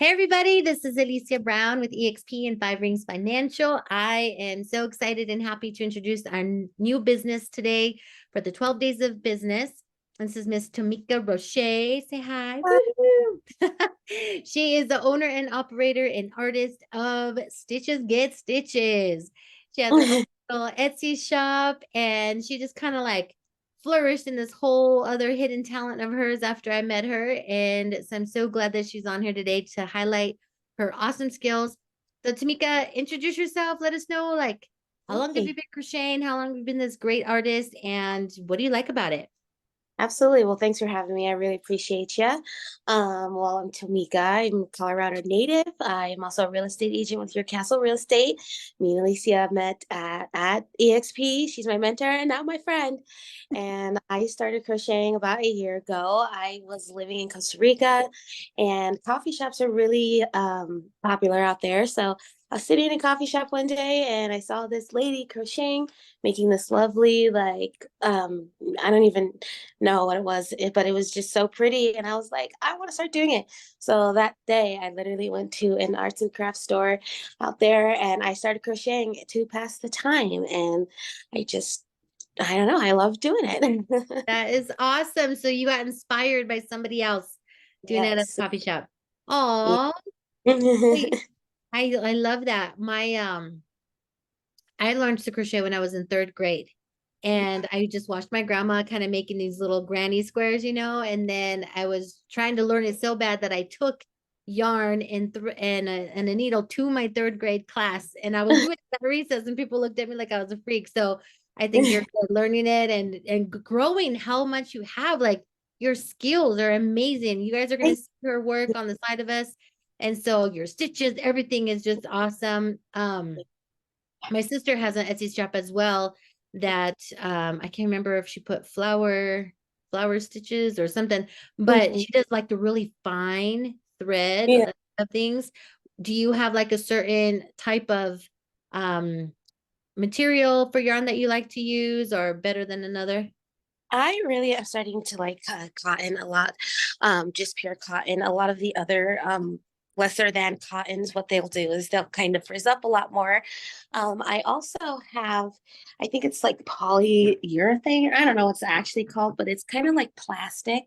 Hey everybody, this is Alicia Brown with EXP and Five Rings Financial. I am so excited and happy to introduce our new business today for the 12 days of business. This is Miss Tomeka Rochea. Say hi. Woo-hoo. She is the owner and operator and artist of Stitches Get Stitches. She has her own little Etsy shop and she just kind of like flourished in this whole other hidden talent of hers after I met her. And so I'm so glad that she's on here today to highlight her awesome skills. So Tamika, introduce yourself. Let us know like how long have you Hey, been crocheting? How long have you been this great artist? And what do you like about it? absolutely. Well, thanks for having me. I really appreciate you. Well, I'm Tomeka. I'm a Colorado native. I am also a real estate agent with Your Castle Real Estate. Me and Alicia met at EXP. She's my mentor and now my friend. And I started crocheting about a year ago. I was living in Costa Rica, and coffee shops are really popular out there. So I was sitting in a coffee shop one day and I saw this lady crocheting, making this lovely, like, I don't even know what it was, but it was just so pretty. And I was like, I want to start doing it. So that day, I literally went to an arts and crafts store out there and I started crocheting to pass the time. And I just, I don't know, I love doing it. That is awesome. So you got inspired by somebody else doing it at Yes. a coffee shop. Yeah. Oh, wait. I love that. I learned to crochet when I was in third grade. And I just watched my grandma kind of making these little granny squares, and then I was trying to learn it so bad that I took yarn and a needle to my third grade class. And I was doing it at recess and people looked at me like I was a freak. So I think you're good learning it and growing how much you have. Like your skills are amazing. You guys are gonna see her work on the side of us. And so your stitches, everything is just awesome. My sister has an Etsy shop as well that I can't remember if she put flower stitches or something, but Mhm. she does like the really fine thread Yeah. of things. Do you have like a certain type of um material for yarn that you like to use or better than another? I really am starting to like cotton a lot, just pure cotton. A lot of the other lesser than cottons, what they'll do is they'll kind of frizz up a lot more. I also have, I think it's like polyurethane. I don't know what's actually called, but it's kind of like plastic.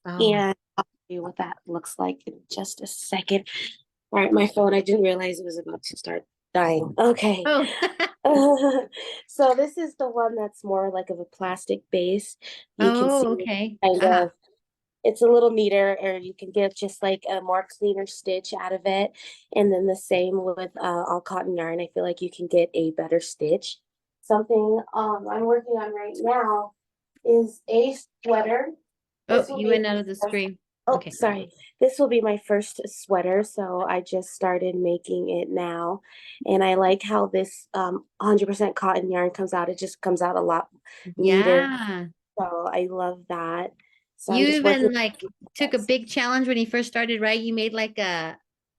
Oh. And I'll show you what that looks like in just a second. All right, my phone, I didn't realize it was about to start dying. Okay. Oh. So this is the one that's more like of a plastic base. You can see Oh, okay. kind of it's a little neater, or you can get just like a more cleaner stitch out of it. And then the same with all cotton yarn. I feel like you can get a better stitch. Something I'm working on right now is a sweater. Oh, This will you be went out my of the first. screen. Oh, Okay. sorry. This will be my first sweater, so I just started making it now. And I like how this 100% cotton yarn comes out. It just comes out a lot neater. Yeah. So I love that. So I'm You just working. even like took a big challenge when you first started, right? You made like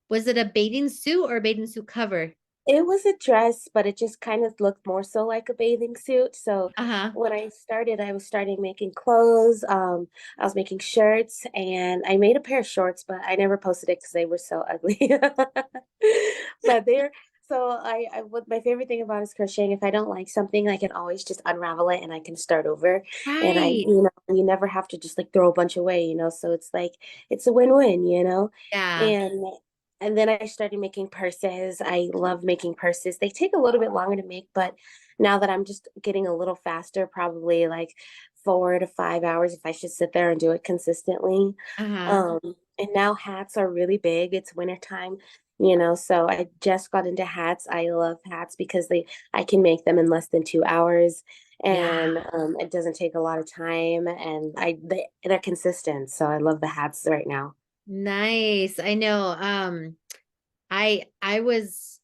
was it a bathing suit or a bathing suit cover? It was a dress, but it just kind of looked more so like a bathing suit. So Uh-huh. when I started, I was starting making clothes. I was making shirts, and I made a pair of shorts, but I never posted it because they were so ugly. But they're so what my favorite thing about is crocheting. If I don't like something, I can always just unravel it and I can start over. And Right. you never have to just like throw a bunch away. So it's like it's a win-win. Yeah. And and then I started making purses. I love making purses. They take a little bit longer to make, but now that I'm just getting a little faster, probably like 4 to 5 hours if I should sit there and do it consistently. Uh-huh. Um, and now hats are really big. It's wintertime, so I just got into hats. I love hats because I can make them in less than 2 hours, Yeah. and it doesn't take a lot of time, and they're consistent. So I love the hats right now. Nice. I know. I was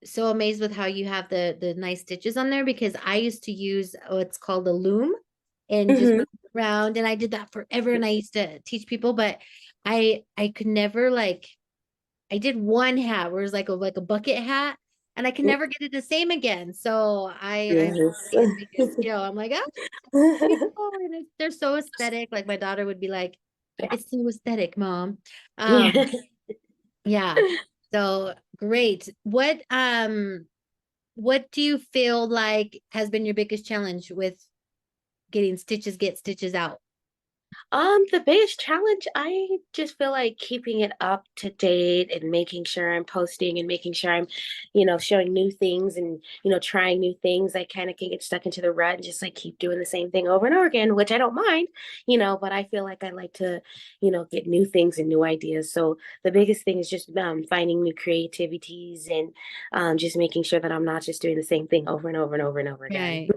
so amazed with how you have the nice stitches on there because I used to use what's called a loom and just Hmm. run around and I did that forever and I used to teach people, but I could never like I did one hat where it was like a bucket hat, and I can never get it the same again. So I Yes. really envy your skill. I'm like, oh, beautiful. And they're so aesthetic. Like my daughter would be like, it's so aesthetic, mom. Um, Yeah. Yeah. So great. What do you feel like has been your biggest challenge with getting stitches get stitches out? The biggest challenge, I just feel like keeping it up to date and making sure I'm posting and making sure I'm, showing new things and, trying new things. I kind of can get stuck into the rut and just like keep doing the same thing over and over again, which I don't mind, but I feel like I like to, get new things and new ideas. So the biggest thing is just finding new creativities and just making sure that I'm not just doing the same thing over and over and over and over again. Right.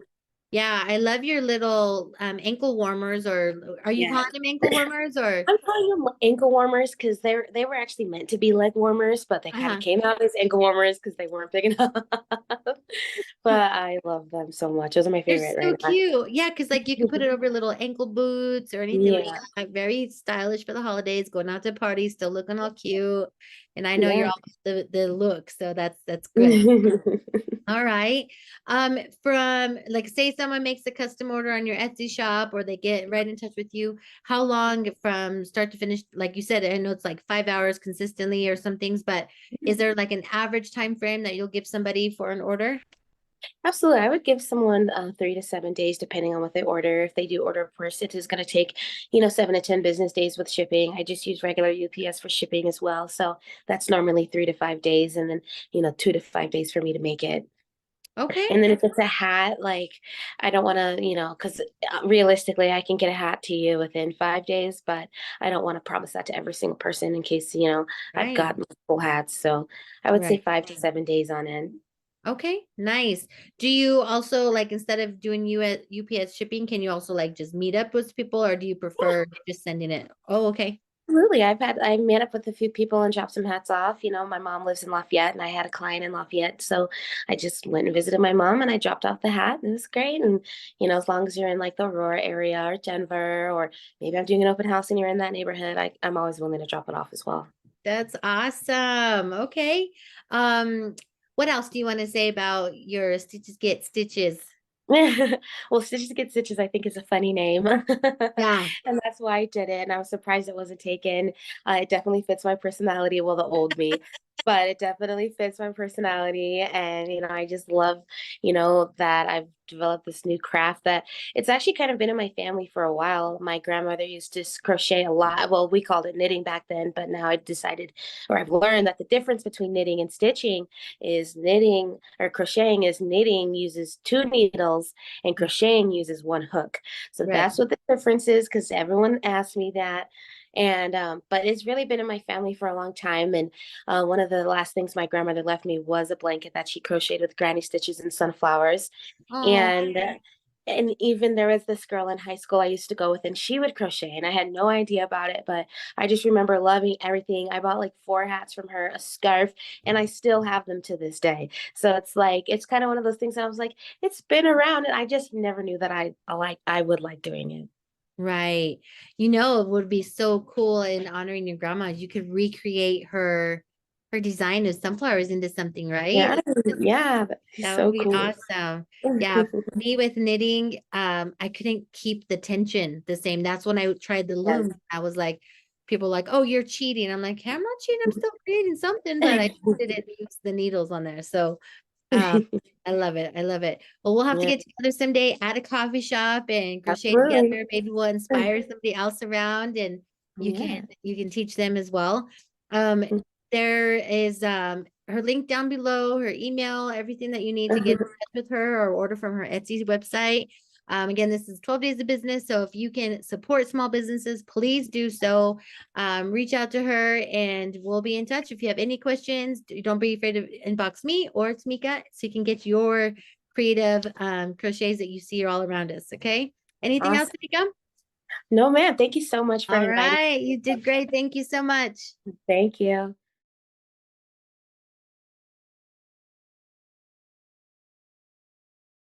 Yeah, I love your little ankle warmers, or are you Yeah. calling them ankle warmers or I'm calling them ankle warmers because they were actually meant to be leg warmers, but they kind of uh-huh. came out as ankle warmers because they weren't big enough. But I love them so much. Those are my They're favorite so right now. cute. Yeah, because like you can put it over little ankle boots or anything like Yeah, that. Very stylish for the holidays, going out to parties, still looking all cute. And I know you're yeah. all the look, so that's good. All right. From like say someone makes a custom order on your Etsy shop or they get right in touch with you, how long from start to finish, like you said, I know it's like 5 hours consistently or some things, but is there like an average time frame that you'll give somebody for an order? Absolutely. I would give someone 3 to 7 days, depending on what they order. If they do order, of course, it is going to take, 7 to 10 business days with shipping. I just use regular UPS for shipping as well. So that's normally 3 to 5 days, and then, 2 to 5 days for me to make it. Okay. And then if it's a hat, like I don't want to, because realistically, I can get a hat to you within 5 days, but I don't want to promise that to every single person in case, I've Right. got multiple hats. So I would say Right. 5 to 7 days on end. Okay, nice. Do you also like instead of doing you at UPS shipping, can you also like just meet up with people or do you prefer just sending it? Oh, okay. Absolutely. I met up with a few people and dropped some hats off. My mom lives in Lafayette and I had a client in Lafayette. So I just went and visited my mom and I dropped off the hat and it was great. And, as long as you're in like the Aurora area or Denver, or maybe I'm doing an open house and you're in that neighborhood, I'm always willing to drop it off as well. That's awesome. Okay. Um, what else do you want to say about your Stitches Get Stitches? Well, Stitches to Get Stitches, I think is a funny name. Yeah. And that's why I did it. And I was surprised it wasn't taken. It definitely fits my personality. Well, the old me, but it definitely fits my personality. And, I just love, that I've developed this new craft that it's actually kind of been in my family for a while. My grandmother used to crochet a lot. Well, we called it knitting back then, but now I've decided, or I've learned that the difference between knitting and stitching is knitting or crocheting is knitting uses two needles and crocheting uses one hook. So Right. that's what the difference is because everyone asked me that. And but it's really been in my family for a long time. And one of the last things my grandmother left me was a blanket that she crocheted with granny stitches and sunflowers. Oh, And even there was this girl in high school I used to go with, and she would crochet, and I had no idea about it, but I just remember loving everything. I bought like 4 hats from her, a scarf, and I still have them to this day. So it's like it's kind of one of those things that I was like, it's been around, and I just never knew that I would like doing it. right. You know, it would be so cool in honoring your grandma. You could recreate her design of sunflowers into something, right? Yeah, yeah, that'd be That would so be cool. awesome. Yeah, me with knitting, I couldn't keep the tension the same. That's when I tried the Yes. loom. I was like, people were like, oh, you're cheating. I'm like, hey, I'm not cheating. I'm still creating something, but I didn't use the needles on there. So I love it. I love it. Well, we'll have to Yeah, get together someday at a coffee shop and crochet absolutely. together. Maybe we'll inspire somebody else around and Yeah. you can teach them as well. Um, there is her link down below, her email, everything that you need to get in touch with her or order from her Etsy website. Again, this is 12 days of business. So if you can support small businesses, please do so. Reach out to her and we'll be in touch. If you have any questions, don't be afraid to inbox me or Tameka so you can get your creative crochets that you see all around us. Okay. Anything else, Awesome. Tameka? No, man, thank you so much for All inviting right. You me. did great. Thank you so much. Thank you.